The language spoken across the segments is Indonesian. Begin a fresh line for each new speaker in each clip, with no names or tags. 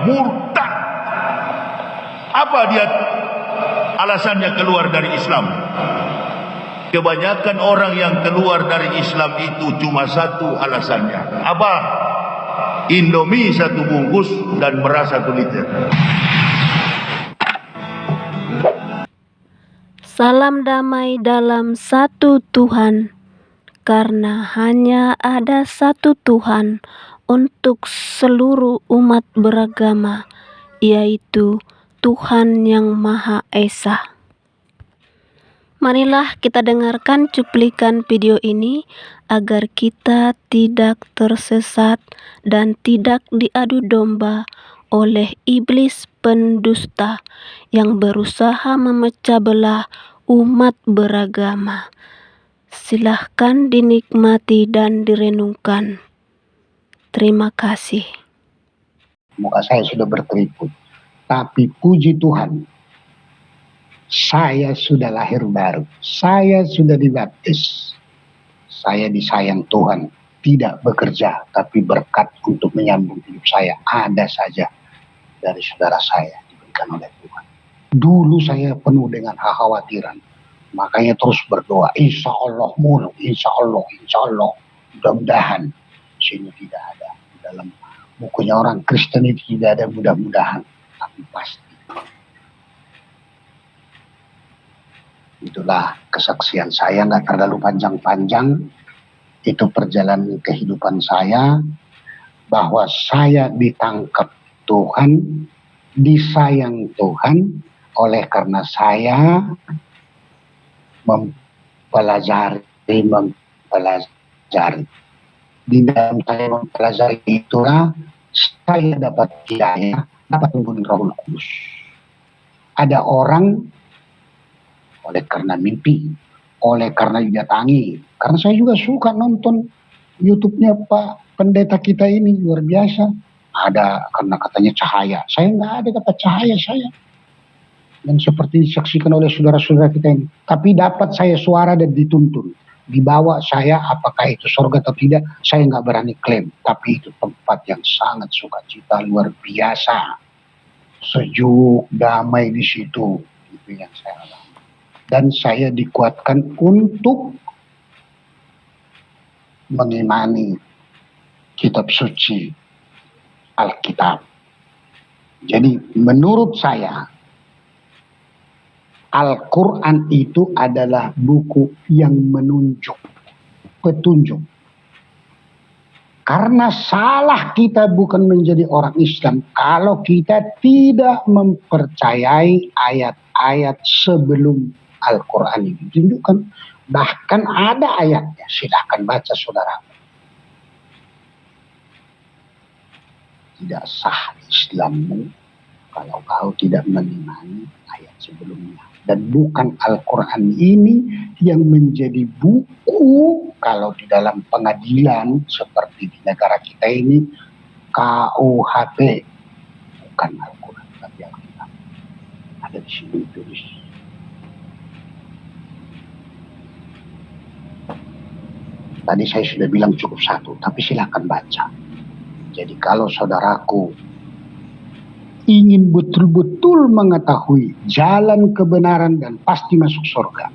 murtad. Apa dia alasannya keluar dari Islam? Kebanyakan orang yang keluar dari Islam itu cuma satu alasannya. Apa? Indomie 1 bungkus dan beras 1 liter.
Salam damai dalam satu Tuhan, karena hanya ada satu Tuhan untuk seluruh umat beragama, yaitu Tuhan yang Maha Esa. Marilah kita dengarkan cuplikan video ini agar kita tidak tersesat dan tidak diadu domba oleh iblis pendusta yang berusaha memecah belah umat beragama. Silahkan dinikmati dan direnungkan. Terima kasih.
Muka saya sudah berkeriput, tapi puji Tuhan, saya sudah lahir baru, saya sudah dibaptis, saya disayang Tuhan, tidak bekerja, tapi berkat untuk menyambung hidup saya ada saja dari saudara saya diberikan oleh Tuhan. Dulu saya penuh dengan kekhawatiran, makanya terus berdoa, insya Allah mulu, insya Allah, mudah-mudahan. Sini tidak ada, dalam bukunya orang Kristen itu tidak ada mudah-mudahan, tapi pasti. Itulah kesaksian saya, nggak terlalu panjang-panjang. Itu perjalanan kehidupan saya, bahwa saya ditangkap Tuhan, disayang Tuhan, oleh karena saya mempelajari. Di dalam saya mempelajari itulah saya dapat hidayah, dapat membunuh Roh Kudus. Ada orang oleh karena mimpi, oleh karena didatangi. Karena saya juga suka nonton YouTube-nya Pak Pendeta kita ini, luar biasa. Ada karena katanya cahaya. Saya nggak ada dapat cahaya saya. Dan seperti disaksikan oleh saudara-saudara kita ini. Tapi dapat saya suara dan dituntun. Dibawa saya, apakah itu surga atau tidak, saya nggak berani klaim. Tapi itu tempat yang sangat sukacita, luar biasa. Sejuk, damai di situ. Itu yang saya alami. Dan saya dikuatkan untuk mengimani kitab suci Alkitab. Jadi menurut saya Al-Quran itu adalah buku yang menunjuk, petunjuk. Karena salah kita bukan menjadi orang Islam kalau kita tidak mempercayai ayat-ayat sebelum Al-Quran ini ditunjukkan. Bahkan ada ayatnya, silahkan baca saudara. Tidak sah Islammu kalau kau tidak mengimani ayat sebelumnya. Dan bukan Al-Quran ini yang menjadi buku kalau di dalam pengadilan seperti di negara kita ini KUHP. Bukan Al-Quran, tapi Alkitab. Ada di sini tulis. Tadi saya sudah bilang cukup satu, tapi silakan baca. Jadi kalau saudaraku ingin betul-betul mengetahui jalan kebenaran dan pasti masuk surga,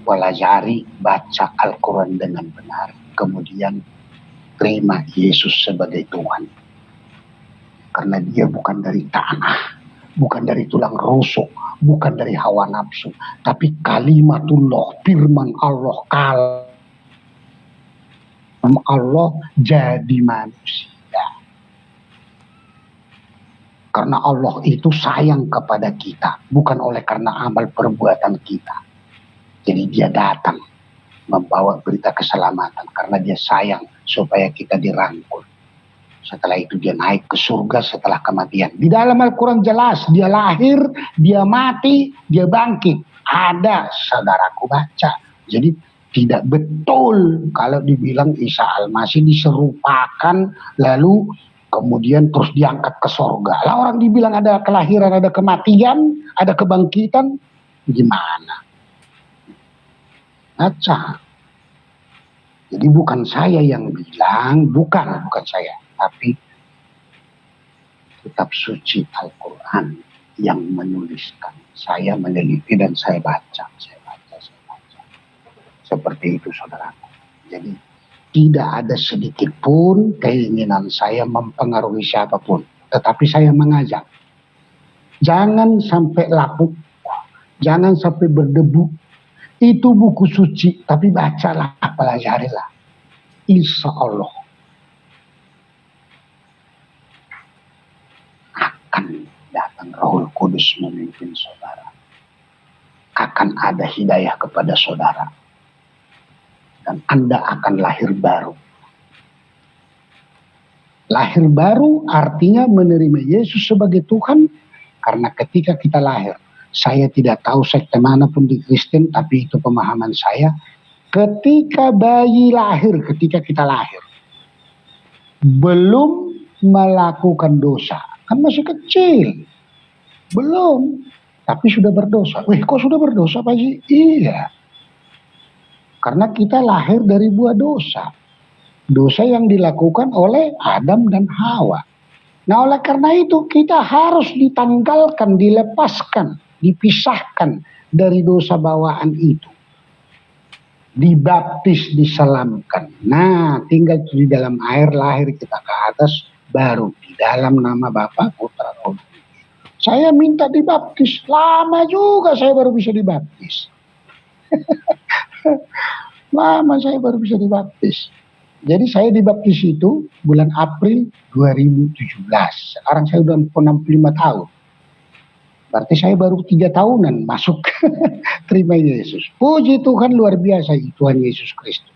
pelajari, baca Al-Quran dengan benar, kemudian terima Yesus sebagai Tuhan. Karena dia bukan dari tanah, bukan dari tulang rusuk, bukan dari hawa nafsu, tapi kalimatullah, firman Allah, Allah jadi manusia. Karena Allah itu sayang kepada kita, bukan oleh karena amal perbuatan kita. Jadi dia datang membawa berita keselamatan karena dia sayang supaya kita dirangkul. Setelah itu dia naik ke surga setelah kematian. Di dalam Al-Quran jelas dia lahir, dia mati, dia bangkit. Ada, saudaraku baca. Jadi tidak betul kalau dibilang Isa Al-Masih diserupakan lalu kemudian terus diangkat ke sorga. Lah orang dibilang ada kelahiran, ada kematian, ada kebangkitan, gimana? Baca. Jadi bukan saya yang bilang, bukan saya, tapi kitab suci Al-Quran yang menuliskan. Saya meneliti dan saya baca. Seperti itu saudaraku. Jadi tidak ada sedikit pun keinginan saya mempengaruhi siapapun. Tetapi saya mengajak. Jangan sampai lapuk. Jangan sampai berdebu. Itu buku suci. Tapi bacalah, pelajarilah. Insya Allah akan datang Rohul Kudus memimpin saudara. Akan ada hidayah kepada saudara. Dan Anda akan lahir baru. Lahir baru artinya menerima Yesus sebagai Tuhan. Karena ketika kita lahir, saya tidak tahu sekte manapun di Kristen, tapi itu pemahaman saya. Ketika bayi lahir, ketika kita lahir, belum melakukan dosa. Kan masih kecil. Belum. Tapi sudah berdosa. Wih, kok sudah berdosa Pak Haji? Iya. Karena kita lahir dari buah dosa. Dosa yang dilakukan oleh Adam dan Hawa. Nah, oleh karena itu kita harus ditanggalkan, dilepaskan, dipisahkan dari dosa bawaan itu. Dibaptis, diselamkan. Nah, tinggal di dalam air, lahir kita ke atas, baru di dalam nama Bapa, Putra, Roh Kudus. Saya minta dibaptis, lama juga saya baru bisa dibaptis. Lama saya baru bisa dibaptis. Jadi saya dibaptis itu bulan April 2017. Sekarang saya udah 65 tahun. Berarti saya baru 3 tahunan masuk terima Yesus. Puji Tuhan, luar biasa Tuhan Yesus Kristus.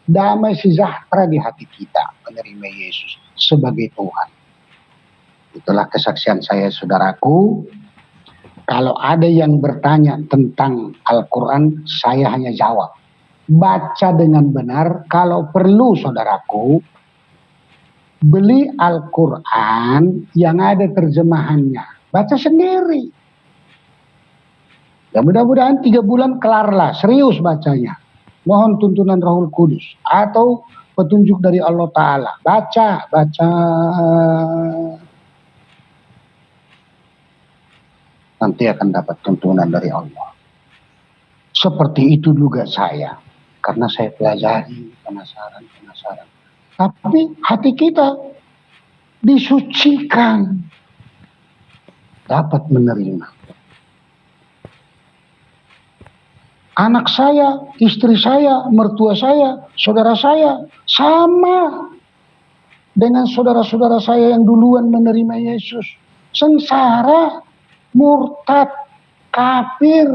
Damai sejahtera di hati kita menerima Yesus sebagai Tuhan. Itulah kesaksian saya saudaraku. Kalau ada yang bertanya tentang Al-Quran, saya hanya jawab. Baca dengan benar. Kalau perlu saudaraku, beli Al-Quran yang ada terjemahannya. Baca sendiri. Ya mudah-mudahan 3 bulan kelarlah, serius bacanya. Mohon tuntunan Rohul Kudus atau petunjuk dari Allah Ta'ala. Baca. Nanti akan dapat tuntunan dari Allah. Seperti itu juga saya. Karena saya pelajari, penasaran. Tapi hati kita disucikan. Dapat menerima. Anak saya, istri saya, mertua saya, saudara saya, sama dengan saudara-saudara saya yang duluan menerima Yesus. Sengsara, murtad, kafir.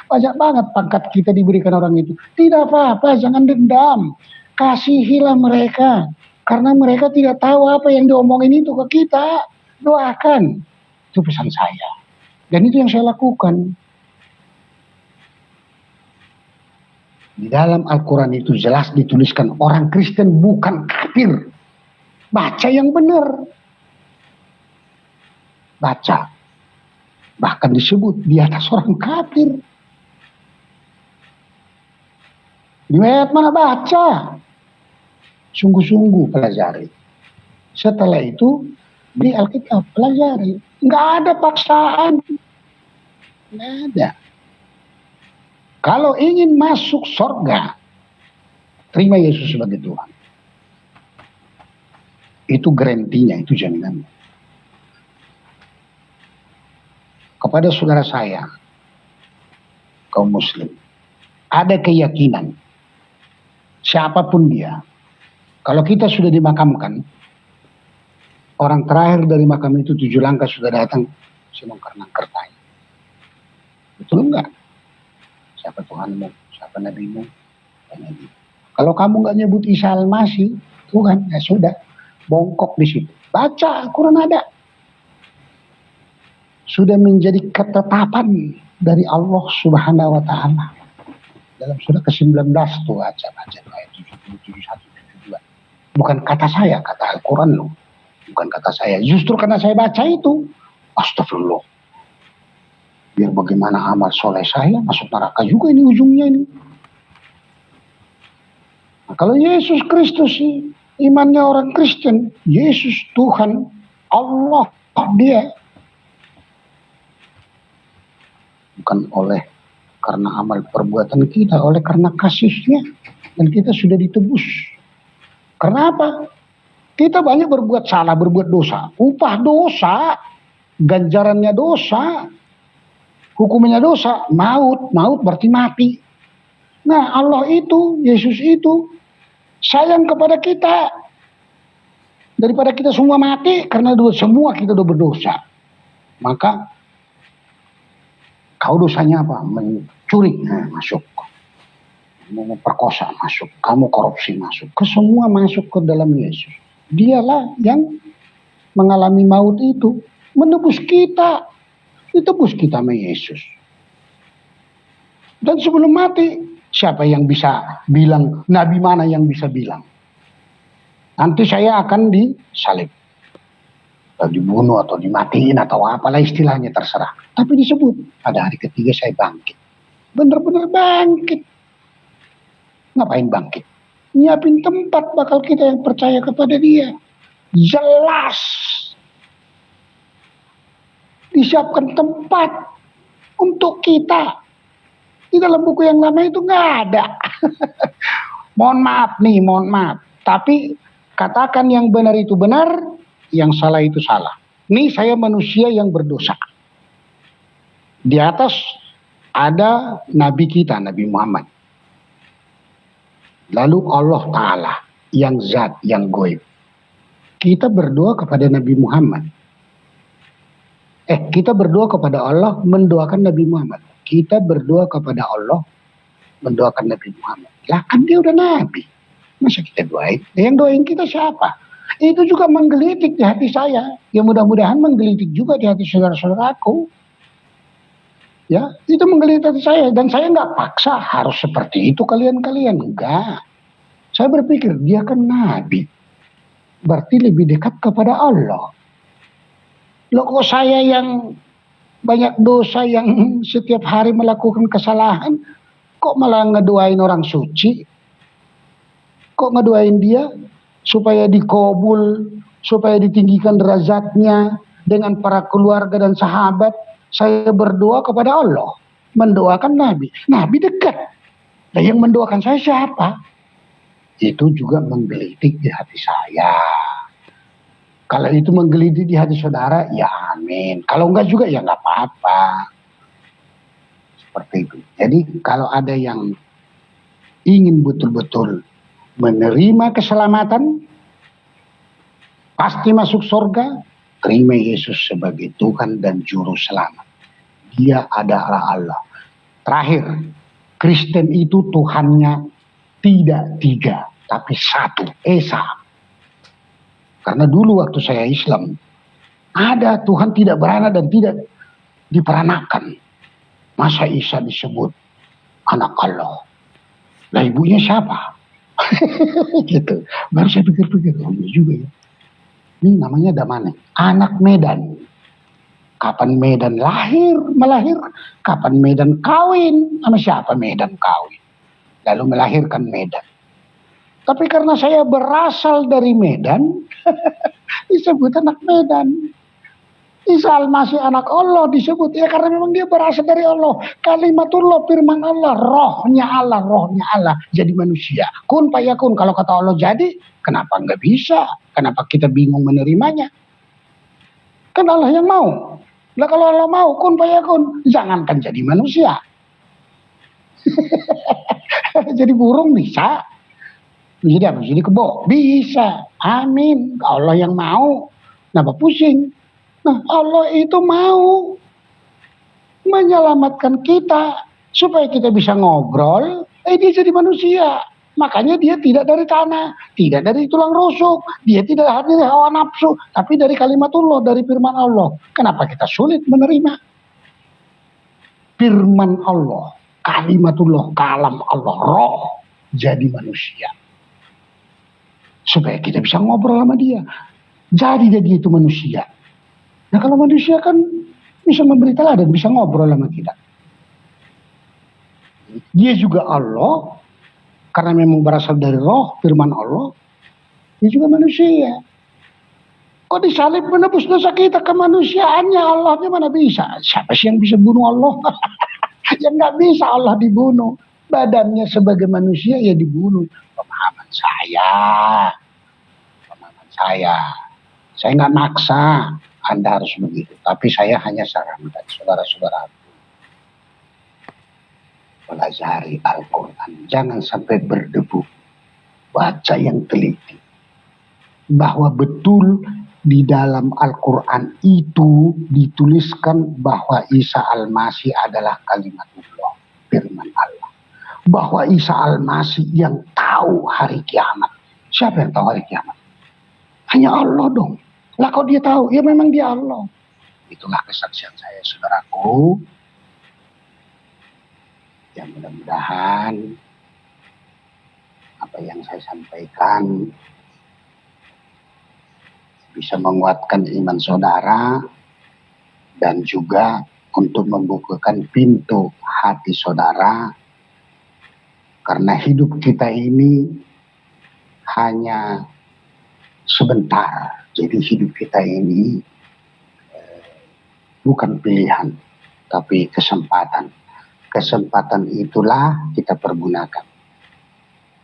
Banyak banget pangkat kita diberikan orang itu. Tidak apa-apa, jangan dendam. Kasihilah mereka. Karena mereka tidak tahu apa yang diomongin itu ke kita. Doakan. Itu pesan saya. Dan itu yang saya lakukan. Di dalam Al-Quran itu jelas dituliskan orang Kristen bukan kafir. Baca yang benar. Baca. Bahkan disebut di atas orang kafir. Di ayat mana baca? Sungguh-sungguh pelajari. Setelah itu di Alkitab pelajari. Nggak ada paksaan. Nggak ada. Kalau ingin masuk surga, terima Yesus sebagai Tuhan. Itu garantinya, itu jaminannya. Kepada saudara saya, kaum muslim, ada keyakinan, siapapun dia, kalau kita sudah dimakamkan, orang terakhir dari makam itu 7 langkah sudah datang, sinongkar-nangkar tanya. Betul enggak? Siapa Tuhanmu, siapa Nabimu, Nabi. Kalau kamu nggak nyebut Isa Al-Masih, Tuhan, ya sudah, bongkok di situ. Baca Al-Quran ada. Sudah menjadi ketetapan dari Allah Subhanahu Wa Taala. Dalam surah ke-19 tuh baca ayat 71-72. Bukan kata saya, kata Al-Quran loh. Bukan kata saya. Justru karena saya baca itu, astagfirullah. Biar bagaimana amal soleh saya masuk neraka juga ini ujungnya ini. Nah, kalau Yesus Kristus sih, imannya orang Kristen, Yesus Tuhan, Allah dia. Bukan oleh karena amal perbuatan kita, oleh karena kasih-Nya. Dan kita sudah ditebus. Karena apa? Kita banyak berbuat salah, berbuat dosa. Upah dosa, ganjarannya dosa, hukumnya dosa, maut. Maut berarti mati. Nah, Allah itu, Yesus itu sayang kepada kita. Daripada kita semua mati, karena semua kita udah berdosa. Maka kau dosanya apa? Mencuri, masuk. Memperkosa, masuk. Kamu korupsi, masuk. Semua masuk ke dalam Yesus. Dialah yang mengalami maut itu. Menebus kita. Ditebus kita sama Yesus. Dan sebelum mati, siapa yang bisa bilang, nabi mana yang bisa bilang? Nanti saya akan disalib. Atau dibunuh, atau dimatiin, atau apalah istilahnya terserah. Tapi disebut, pada hari ketiga saya bangkit. Benar-benar bangkit. Ngapain bangkit? Nyiapin tempat bakal kita yang percaya kepada Dia. Jelas. Disiapkan tempat untuk kita. Di dalam buku yang lama itu nggak ada. Mohon maaf. Tapi katakan yang benar itu benar, yang salah itu salah. Ini saya manusia yang berdosa. Di atas ada Nabi kita, Nabi Muhammad. Lalu Allah Ta'ala, yang zat, yang goib. Kita berdoa kepada Nabi Muhammad. Kita berdoa kepada Allah, mendoakan Nabi Muhammad. Kita berdoa kepada Allah, mendoakan Nabi Muhammad. Lah kan dia udah Nabi. Masa kita doain? Yang doain kita siapa? Itu juga menggelitik di hati saya. Ya mudah-mudahan menggelitik juga di hati saudara-saudaraku. Ya, itu menggelitik hati saya. Dan saya nggak paksa harus seperti itu kalian-kalian. Enggak. Saya berpikir dia kan Nabi. Berarti lebih dekat kepada Allah. Loh kok saya yang banyak dosa, yang setiap hari melakukan kesalahan, kok malah ngedoain orang suci? Kok ngedoain dia supaya dikabul, supaya ditinggikan derajatnya dengan para keluarga dan sahabat? Saya berdoa kepada Allah, mendoakan Nabi. Nabi dekat. Nah, yang mendoakan saya siapa? Itu juga menggelitik di hati saya. Kalau itu menggelitik di hati saudara, ya amin. Kalau enggak juga ya enggak apa-apa. Seperti itu. Jadi kalau ada yang ingin betul-betul menerima keselamatan, pasti masuk surga, terima Yesus sebagai Tuhan dan Juru Selamat. Dia adalah Allah. Terakhir, Kristen itu Tuhannya tidak tiga, tapi satu, Esa. Karena dulu waktu saya Islam, ada Tuhan tidak beranak dan tidak diperanakan. Masa Isa disebut anak Allah? Lah ibunya siapa? Gitu. Baru saya pikir-pikir, oh iya juga ya. Ini namanya Damane, anak Medan. Kapan Medan melahir? Kapan Medan kawin? Sama siapa Medan kawin? Lalu melahirkan Medan. Tapi karena saya berasal dari Medan, disebut anak Medan. Isa Al-Masih anak Allah disebut. Ya karena memang dia berasal dari Allah. Kalimatullah, firman Allah, rohnya Allah. Jadi manusia. Kun fayakun. Kalau kata Allah jadi, kenapa nggak bisa? Kenapa kita bingung menerimanya? Kan Allah yang mau. Nah kalau Allah mau, kun fayakun. Jangankan jadi manusia. Jadi burung bisa. Jadi apa? Jadi kebo? Bisa. Amin. Allah yang mau. Kenapa pusing? Nah Allah itu mau menyelamatkan kita supaya kita bisa ngobrol. Dia jadi manusia. Makanya dia tidak dari tanah, tidak dari tulang rusuk, dia tidak dari hawa nafsu, tapi dari kalimatullah, dari firman Allah. Kenapa kita sulit menerima? Firman Allah, kalimatullah, kalam Allah, roh jadi manusia. Supaya kita bisa ngobrol sama dia. Jadi dia itu manusia. Nah kalau manusia kan bisa memberi teladan, bisa ngobrol sama kita. Dia juga Allah, karena memang berasal dari roh, firman Allah. Dia juga manusia. Kok disalib menebus dosa kita kemanusiaannya, Allahnya mana bisa? Siapa sih yang bisa bunuh Allah? Yang nggak bisa Allah dibunuh. Badannya sebagai manusia ya dibunuh. Pemahaman saya. Saya nggak maksa Anda harus begitu. Tapi saya hanya sarankan saudara-saudara, pelajari Al-Quran. Jangan sampai berdebu. Baca yang teliti. Bahwa betul di dalam Al-Quran itu dituliskan bahwa Isa Al-Masih adalah kalimatullah, firman Allah. Bahwa Isa Al-Masih yang tahu hari kiamat. Siapa yang tahu hari kiamat? Hanya Allah dong. Lah kalau dia tahu, ya memang dia Allah. Itulah kesaksian saya, saudaraku. Ya mudah-mudahan apa yang saya sampaikan bisa menguatkan iman saudara dan juga untuk membukakan pintu hati saudara, karena hidup kita ini hanya sebentar. Jadi hidup kita ini bukan pilihan, tapi kesempatan. Kesempatan itulah kita pergunakan.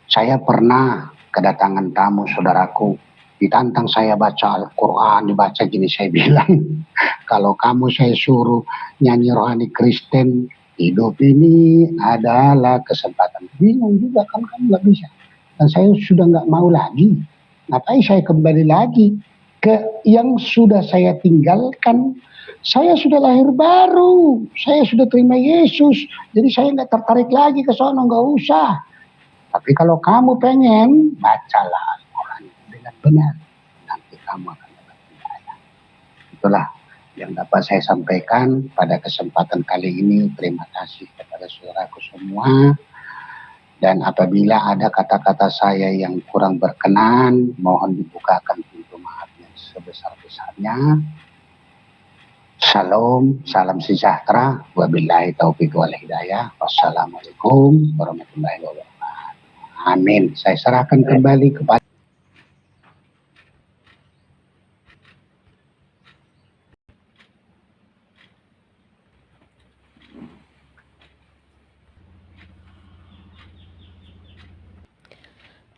Saya pernah kedatangan tamu, saudaraku, ditantang saya baca Al-Quran, dibaca gini, saya bilang, kalau kamu saya suruh nyanyi rohani Kristen, hidup ini adalah kesempatan. Bingung juga kan, kamu nggak bisa. Dan saya sudah nggak mau lagi. Ngapain saya kembali lagi ke yang sudah saya tinggalkan? Saya sudah lahir baru, saya sudah terima Yesus, jadi saya nggak tertarik lagi ke sono, nggak usah. Tapi kalau kamu pengen, bacalah Al-Quran dengan benar, nanti kamu akan dapat hidayah. Itulah yang dapat saya sampaikan pada kesempatan kali ini. Terima kasih kepada saudaraku semua. Dan apabila ada kata-kata saya yang kurang berkenan, mohon dibukakan pintu maaf yang sebesar-besarnya. Shalom, salam sejahtera. Wabillahi taufiq wal hidayah. Wassalamualaikum warahmatullahi wabarakatuh. Amin. Saya serahkan kembali kepada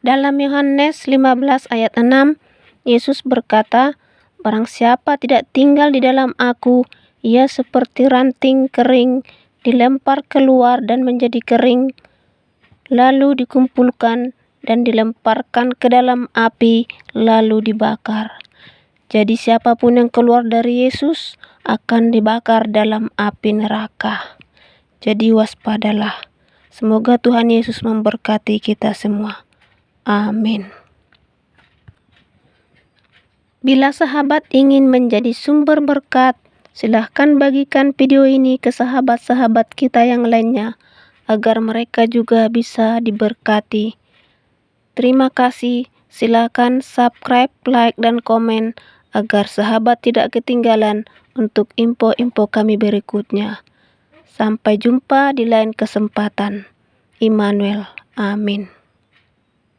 Dalam Yohanes 15 ayat 6, Yesus berkata, "Barang siapa tidak tinggal di dalam Aku, ia seperti ranting kering, dilempar keluar dan menjadi kering, lalu dikumpulkan dan dilemparkan ke dalam api, lalu dibakar." Jadi siapapun yang keluar dari Yesus akan dibakar dalam api neraka. Jadi waspadalah. Semoga Tuhan Yesus memberkati kita semua. Amin. Bila sahabat ingin menjadi sumber berkat, silahkan bagikan video ini ke sahabat-sahabat kita yang lainnya, agar mereka juga bisa diberkati. Terima kasih. Silakan subscribe, like, dan komen, agar sahabat tidak ketinggalan untuk info-info kami berikutnya. Sampai jumpa di lain kesempatan. Immanuel. Amin.